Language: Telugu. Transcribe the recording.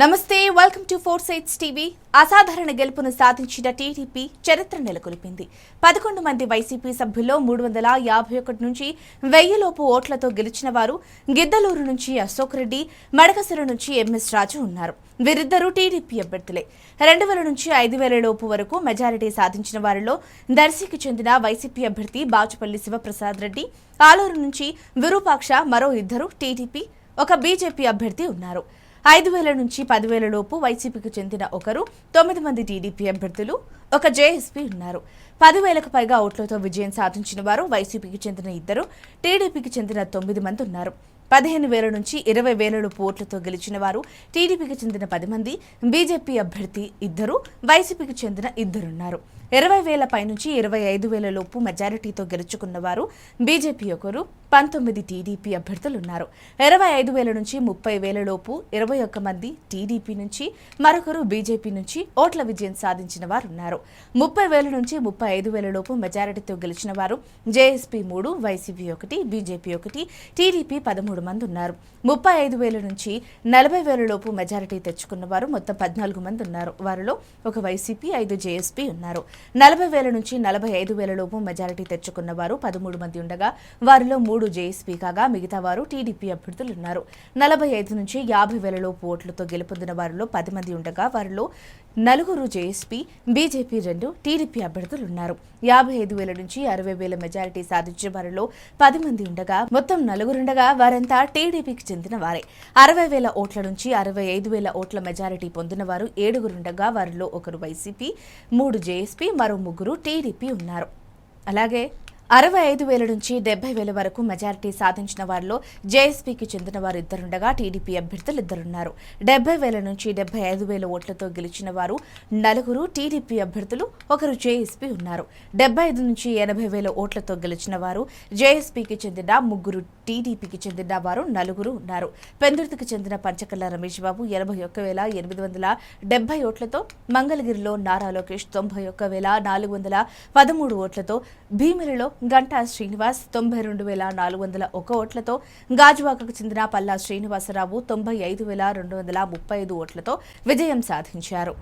నమస్తే, welcome to four sides TV. అసాధారణ గెలుపును సాధించిన టీడీపీ చరిత్ర నెలకొల్పింది. 11 మంది వైసీపీ సభ్యుల్లో 351 నుంచి 1000 లోపు ఓట్లతో గెలిచిన వారు గిద్దలూరు నుంచి అశోక్ రెడ్డి, మడకసిర నుంచి ఎంఎస్ రాజు ఉన్నారు. వీరిద్దరూ టీడీపీ అభ్యర్థులే. 2000 నుంచి 5000 లోపు వరకు మెజారిటీ సాధించిన వారిలో దర్శికి చెందిన వైసీపీ అభ్యర్థి బాచుపల్లి శివప్రసాద్ రెడ్డి, ఆలూరు నుంచి విరూపాక్ష, మరో ఇద్దరు టీడీపీ, ఒక బీజేపీ అభ్యర్థి ఉన్నారు. 5000 నుంచి 10,000 లోపు వైసీపీకి చెందిన ఒకరు, 9 మంది టీడీపీ అభ్యర్థులు, ఒక జేఎస్పీ ఉన్నారు. 10,000కు పైగా ఓట్లతో విజయం సాధించిన వారు వైసీపీకి చెందిన ఇద్దరు, టీడీపీకి చెందిన 9 మంది ఉన్నారు. 15,000 నుంచి 20,000 లోపు ఓట్లతో గెలిచిన వారు టీడీపీకి చెందిన 10 మంది, బీజేపీ అభ్యర్థి ఇద్దరు, వైసీపీకి చెందిన ఇద్దరున్నారు. 20,000 పై నుంచి 25,000 లోపు మెజారిటీతో గెలుచుకున్న వారు బీజేపీ ఒకరు, 19 టీడీపీ అభ్యర్థులున్నారు. 25,000 నుంచి 30,000 లోపు 21 మంది టీడీపీ నుంచి, మరొకరు బీజేపీ నుంచి ఓట్ల విజయం సాధించిన వారు ఉన్నారు. 30,000 నుంచి 35,000 లోపు మెజారిటీతో గెలిచిన వారు జేఎస్పీ 3, వైసీపీ 1, బీజేపీ 1, టీడీపీ 13 మంది ఉన్నారు. 35,000 నుంచి 40,000 లోపు మెజారిటీ తెచ్చుకున్న వారు మొత్తం 14 మంది ఉన్నారు. వారిలో ఒక వైసీపీ, 5 జేఎస్పీ ఉన్నారు. 40,000 నుంచి 45,000 లోపు మెజారిటీ తెచ్చుకున్న వారు 13 మంది ఉండగా వారిలో 3 జేఎస్పీ కాగా మిగతా వారు టీడీపీ అభ్యర్థులు ఉన్నారు. 45 నుంచి 50,000 లోపు ఓట్లతో గెలుపొందిన వారిలో 10 మంది ఉండగా వారిలో 4 జేఎస్పీ, బీజేపీ 2, టీడీపీ అభ్యర్థులు ఉన్నారు. 55,000 నుంచి 60,000 మెజారిటీ సాధించిన వారిలో 10 మంది ఉండగా మొత్తం 4 ఉండగా వారంతా టీడీపీకి చెందిన వారే. 60,000 ఓట్ల నుంచి 65,000 ఓట్ల మెజారిటీ పొందిన వారు 7 ఉండగా వారిలో ఒకరు వైసీపీ, 3 జేఎస్పీ, మరో 3 టీడీపీ ఉన్నారు. అలాగే 65,000 నుంచి 70,000 వరకు మెజారిటీ సాధించిన వారిలో జేఎస్పీకి చెందిన వారు ఇద్దరుండగా టీడీపీ అభ్యర్థులు ఇద్దరున్నారు. 70,000 నుంచి 75,000 ఓట్లతో గెలిచిన వారు 4 టీడీపీ అభ్యర్థులు, ఒకరు జేఎస్పీ ఉన్నారు. 75 నుంచి 80,000 ఓట్లతో గెలిచిన వారు జేఎస్పీకి చెందిన 3, టీడీపీకి చెందిన వారు 4 ఉన్నారు. పెందుర్తికి చెందిన పంచకల్ల రమేష్ బాబు 81,870 ఓట్లతో, మంగళగిరిలో నారా లోకేష్ 91,413 ఓట్లతో, భీమిలిలో గంటా శ్రీనివాస్ 92,401 ఓట్లతో, గాజువాకకు చెందిన పల్లా శ్రీనివాసరావు 95,235 ఓట్లతో విజయం సాధించారు.